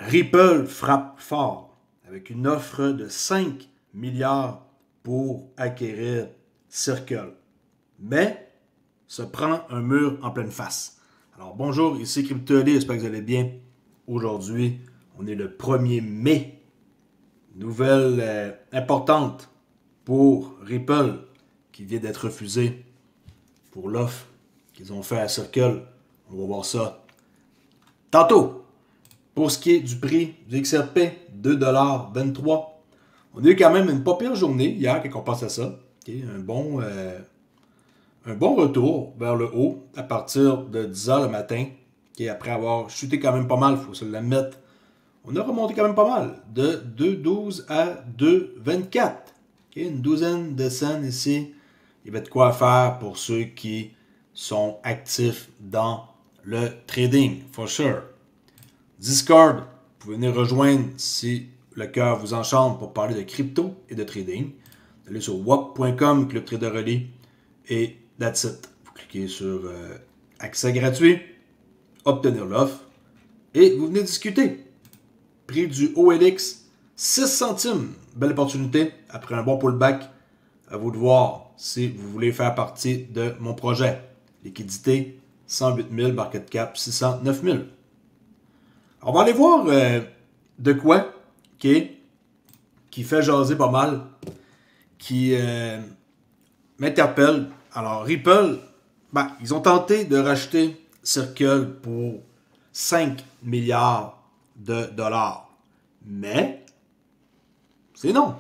Ripple frappe fort avec une offre de 5 milliards pour acquérir Circle, mais se prend un mur en pleine face. Alors bonjour, ici CryptoLé, j'espère que vous allez bien. Aujourd'hui, on est le 1er mai. Nouvelle importante pour Ripple qui vient d'être refusée pour l'offre qu'ils ont fait à Circle. On va voir ça tantôt. Pour ce qui est du prix du XRP, 2,23$. On a eu quand même une pas pire journée hier quand on pense à ça. Okay, un bon retour vers le haut à partir de 10h le matin. Okay, après avoir chuté quand même pas mal, il faut se l'admettre. On a remonté quand même pas mal. De 2,12 à 2,24. Okay, une douzaine de cents ici. Il va être de quoi faire pour ceux qui sont actifs dans le trading, for sure. Discord, vous pouvez venir rejoindre si le cœur vous enchante pour parler de crypto et de trading. Vous allez sur wap.com, Club Trader Relais, et that's it. Vous cliquez sur accès gratuit, obtenir l'offre, et vous venez discuter. Prix du OLX, 6 centimes. Belle opportunité, après un bon pullback. À vous de voir si vous voulez faire partie de mon projet. Liquidité, 108 000, market cap, 609 000. On va aller voir de quoi qui fait jaser pas mal, qui m'interpelle. Alors, Ripple, ils ont tenté de racheter Circle pour 5 milliards de dollars. Mais, c'est non.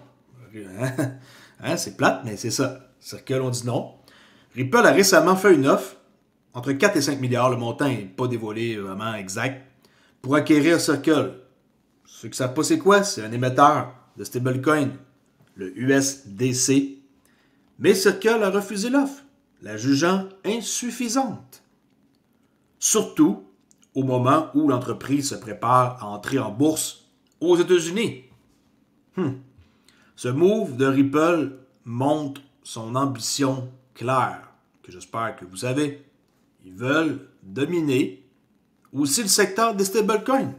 C'est plate, mais c'est ça. Circle, on dit non. Ripple a récemment fait une offre entre 4 et 5 milliards. Le montant n'est pas dévoilé vraiment exact. Pour acquérir Circle. Ceux qui ne savent pas c'est quoi, c'est un émetteur de stablecoin, le USDC. Mais Circle a refusé l'offre, la jugeant insuffisante. Surtout au moment où l'entreprise se prépare à entrer en bourse aux États-Unis. Ce move de Ripple montre son ambition claire, que j'espère que vous savez. Ils veulent dominer aussi le secteur des stablecoins.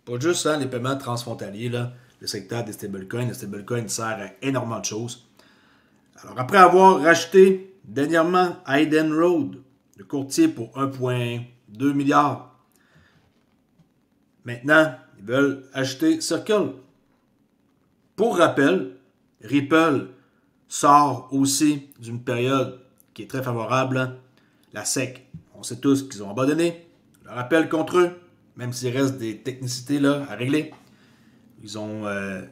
Pas juste les paiements transfrontaliers, là, le secteur des stablecoins. Le stablecoin sert à énormément de choses. Alors, après avoir racheté dernièrement Hayden Road, le courtier pour 1,2 milliard, maintenant, ils veulent acheter Circle. Pour rappel, Ripple sort aussi d'une période qui est très favorable, la SEC. On sait tous qu'ils ont abandonné. Le rappel contre eux, même s'il reste des technicités là, à régler. Ils ont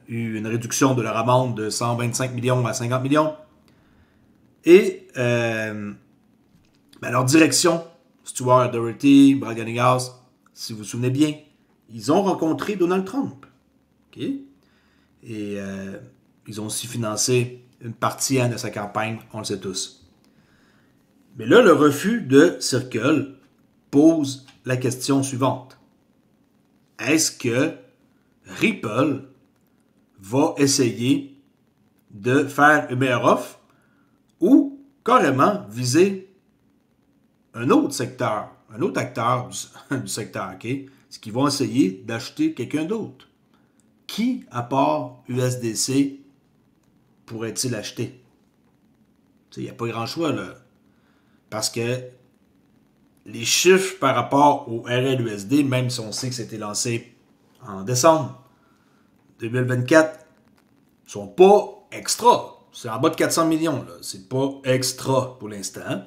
eu une réduction de leur amende de 125 millions à 50 millions. Et leur direction, Stuart Doherty, Brad Garlinghouse, si vous vous souvenez bien, ils ont rencontré Donald Trump. Okay? Et ils ont aussi financé une partie de sa campagne, on le sait tous. Mais là, le refus de Circle pose la question suivante. Est-ce que Ripple va essayer de faire une meilleure offre ou carrément viser un autre secteur, un autre acteur du secteur, ok? Est-ce qu'ils vont essayer d'acheter quelqu'un d'autre? Qui, à part USDC, pourrait-il acheter? Il n'y a pas grand choix, là. Parce que les chiffres par rapport au RLUSD, même si on sait que c'était lancé en décembre 2024, sont pas extra. C'est en bas de 400 millions. Là. C'est pas extra pour l'instant.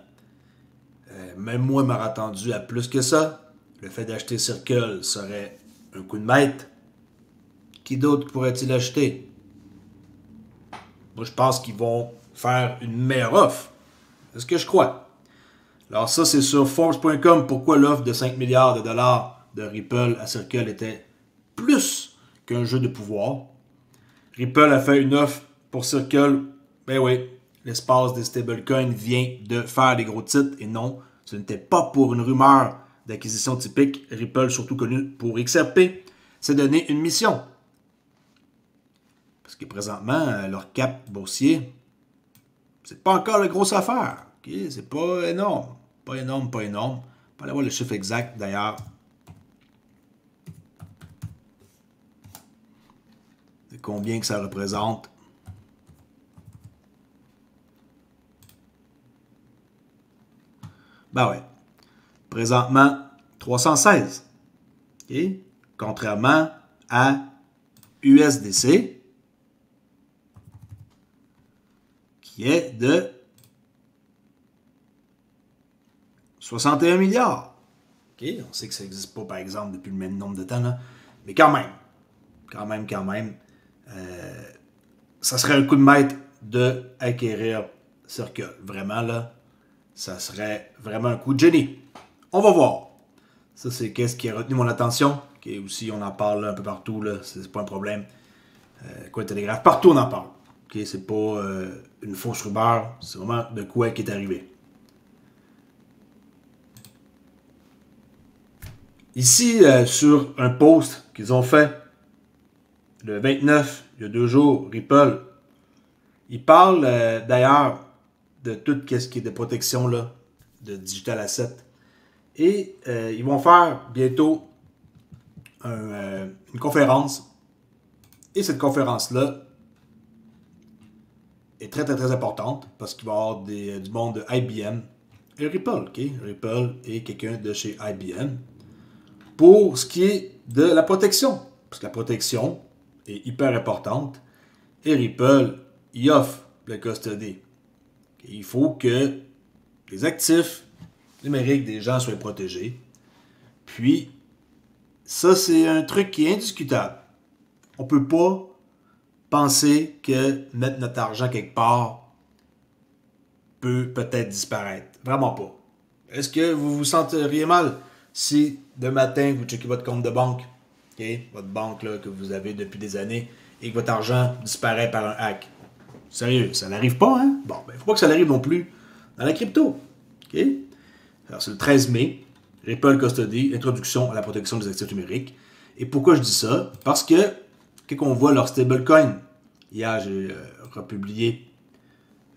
Même moi, je m'aurais attendu à plus que ça. Le fait d'acheter Circle serait un coup de maître. Qui d'autre pourrait-il acheter? Moi, je pense qu'ils vont faire une meilleure offre. C'est ce que je crois. Alors ça, c'est sur Forbes.com pourquoi l'offre de 5 milliards de dollars de Ripple à Circle était plus qu'un jeu de pouvoir. Ripple a fait une offre pour Circle. Ben oui, l'espace des stablecoins vient de faire des gros titres. Et non, ce n'était pas pour une rumeur d'acquisition typique. Ripple, surtout connu pour XRP, s'est donné une mission. Parce que présentement, leur cap boursier, c'est pas encore la grosse affaire. Okay? C'est pas énorme. Pas énorme. On va aller voir le chiffre exact d'ailleurs. combien que ça représente. Ben ouais. Présentement, 316. Okay? Contrairement à USDC, qui est de 61 milliards. Okay? On sait que ça n'existe pas, par exemple, depuis le même nombre de temps, là. Mais quand même, ça serait un coup de maître d'acquérir Circle. Vraiment, là, ça serait vraiment un coup de génie. On va voir. Ça, c'est qu'est-ce qui a retenu mon attention. Okay, aussi, on en parle là, un peu partout, là, c'est pas un problème. Cointelegraph, partout on en parle. Okay, c'est pas une fausse rumeur, c'est vraiment de quoi qui est arrivé. Ici, sur un post qu'ils ont fait le 29, il y a 2 jours, Ripple, ils parlent d'ailleurs de tout ce qui est de protection là, de digital asset. Et ils vont faire bientôt une conférence. Et cette conférence-là est très, très, très importante parce qu'il va y avoir du monde de IBM et Ripple. Okay? Ripple est quelqu'un de chez IBM pour ce qui est de la protection. Parce que la protection est hyper importante et Ripple y offre le custody. Okay? Il faut que les actifs numériques des gens soient protégés. Puis, ça, c'est un truc qui est indiscutable. On ne peut pas penser que mettre notre argent quelque part peut peut-être disparaître. Vraiment pas. Est-ce que vous vous senteriez mal si, de matin, vous checkez votre compte de banque, okay, votre banque là, que vous avez depuis des années, et que votre argent disparaît par un hack? Sérieux, ça n'arrive pas, hein? Bon, ben, il ne faut pas que ça n'arrive non plus dans la crypto. Okay? Alors, c'est le 13 mai, Ripple Custody, introduction à la protection des actifs numériques. Et pourquoi je dis ça? Parce que, quand on voit leur stablecoin, hier, j'ai republié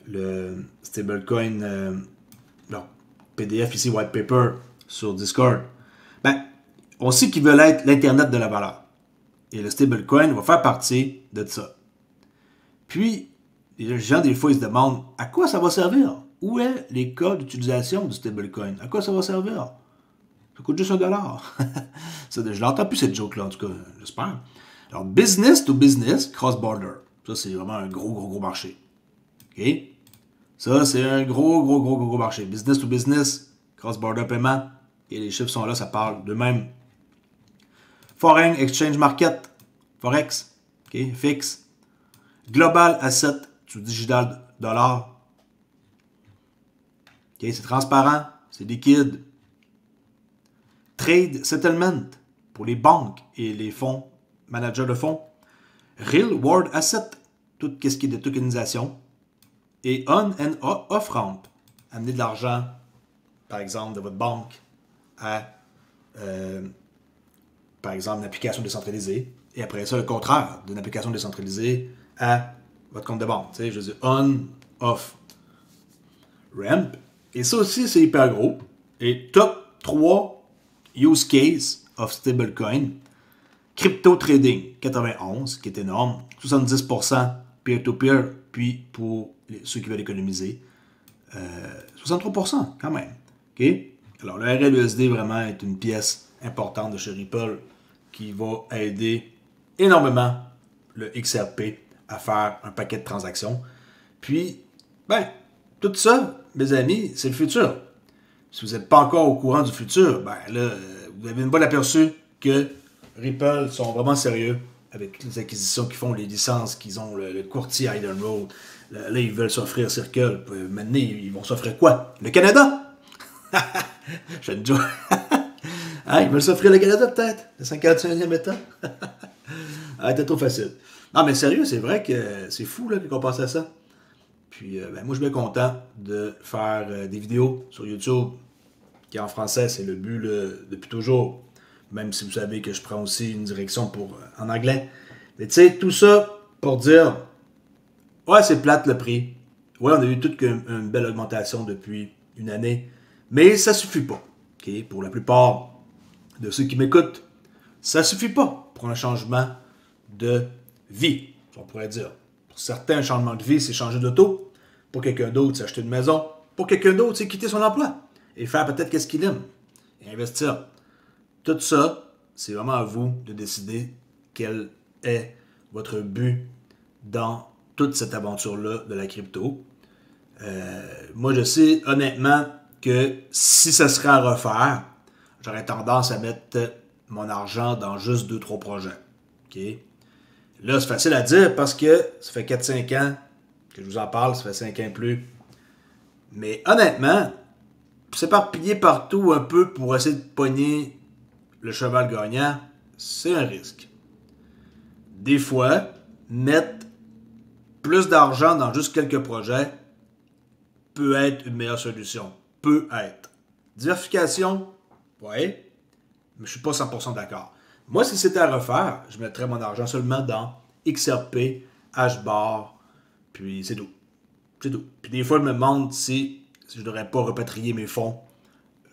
le stablecoin, leur PDF ici, white paper, sur Discord. Ben, on sait qu'ils veulent être l'Internet de la valeur. Et le stablecoin va faire partie de ça. Puis, les gens, des fois, ils se demandent à quoi ça va servir? Où est les cas d'utilisation du stablecoin? À quoi ça va servir? Ça coûte juste $1. Je l'entends plus cette joke-là, en tout cas, j'espère. Alors, business to business, cross-border. Ça, c'est vraiment un gros marché. OK? Ça, c'est un gros marché. Business to business, cross-border paiement. Et les chiffres sont là, ça parle d'eux-mêmes. Foreign Exchange Market, Forex, OK? Fixe. Global Asset to Digital Dollar. OK? C'est transparent, c'est liquide. Trade Settlement pour les banques et les fonds, managers de fonds. Real World Asset, tout ce qui est de tokenisation. Et on and off ramp, amener de l'argent, par exemple, de votre banque à, par exemple, une application décentralisée. Et après ça, le contraire, d'une application décentralisée à votre compte de banque. Tu sais, je veux dire, on, off, ramp. Et ça aussi, c'est hyper gros. Et top 3 use case of stablecoin. Crypto trading, 91, qui est énorme. 70% peer-to-peer, puis pour ceux qui veulent économiser, 63% quand même. Okay? Alors, le RLUSD vraiment est une pièce importante de chez Ripple qui va aider énormément le XRP à faire un paquet de transactions. Puis, ben, tout ça, mes amis, c'est le futur. Si vous n'êtes pas encore au courant du futur, ben là, vous avez une bonne aperçu que Ripple sont vraiment sérieux avec les acquisitions qu'ils font, les licences qu'ils ont, le courtier Iron Road. Là, ils veulent s'offrir Circle. Maintenant, ils vont s'offrir quoi? Le Canada? Je ne joue. Hein, ils veulent s'offrir le Canada peut-être? Le 51e État? Ah, c'était trop facile. Non, mais sérieux, c'est vrai que c'est fou là, qu'on pense à ça. Puis, ben, moi, je suis bien content de faire des vidéos sur YouTube qui en français, c'est le but là, depuis toujours. Même si vous savez que je prends aussi une direction pour en anglais. Mais tu sais, tout ça pour dire, ouais, c'est plate le prix. Ouais, on a eu toute une belle augmentation depuis une année. Mais ça suffit pas. Okay? Pour la plupart de ceux qui m'écoutent, ça suffit pas pour un changement de vie. on pourrait dire. Pour certains, un changement de vie, c'est changer d'auto. Pour quelqu'un d'autre, c'est acheter une maison. Pour quelqu'un d'autre, c'est quitter son emploi et faire peut-être qu'est-ce qu'il aime et investir. Tout ça, c'est vraiment à vous de décider quel est votre but dans toute cette aventure-là de la crypto. Moi, je sais honnêtement que si ça serait à refaire, j'aurais tendance à mettre mon argent dans juste 2-3 projets. Okay? Là, c'est facile à dire parce que ça fait 4-5 ans que je vous en parle, ça fait 5 ans plus. Mais honnêtement, s'éparpiller partout un peu pour essayer de pogner le cheval gagnant, c'est un risque. Des fois, mettre plus d'argent dans juste quelques projets peut être une meilleure solution. Peut être. Diversification, oui, mais je suis pas 100% d'accord. Moi, si c'était à refaire, je mettrais mon argent seulement dans XRP, HBAR, puis c'est tout. C'est tout. Puis des fois, je me demande si je ne devrais pas repatrier mes fonds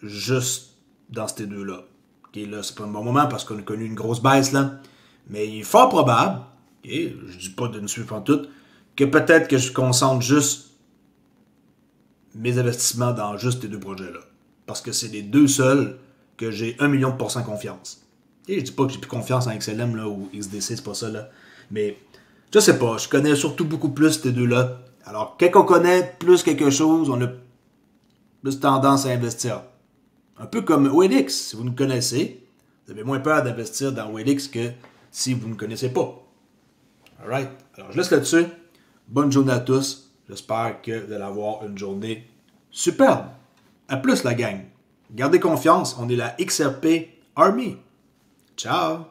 juste dans ces deux-là. Okay, là, c'est pas un bon moment parce qu'on a connu une grosse baisse, là. Mais il est fort probable, okay, je dis pas de ne suivre en tout, que peut-être que je concentre juste mes investissements dans juste ces deux projets-là. Parce que c'est les deux seuls que j'ai 1 million de % confiance. Et je dis pas que j'ai plus confiance en XLM là, ou XDC, c'est pas ça. Là. Mais je sais pas, je connais surtout beaucoup plus ces deux-là. Alors, quand on connaît plus quelque chose, on a plus tendance à investir. Un peu comme OLX. Si vous nous connaissez, vous avez moins peur d'investir dans OLX que si vous ne connaissez pas. Alright? Alors, je laisse là-dessus. Bonne journée à tous. J'espère que vous allez avoir une journée superbe. À plus, la gang. Gardez confiance. On est la XRP Army. Ciao!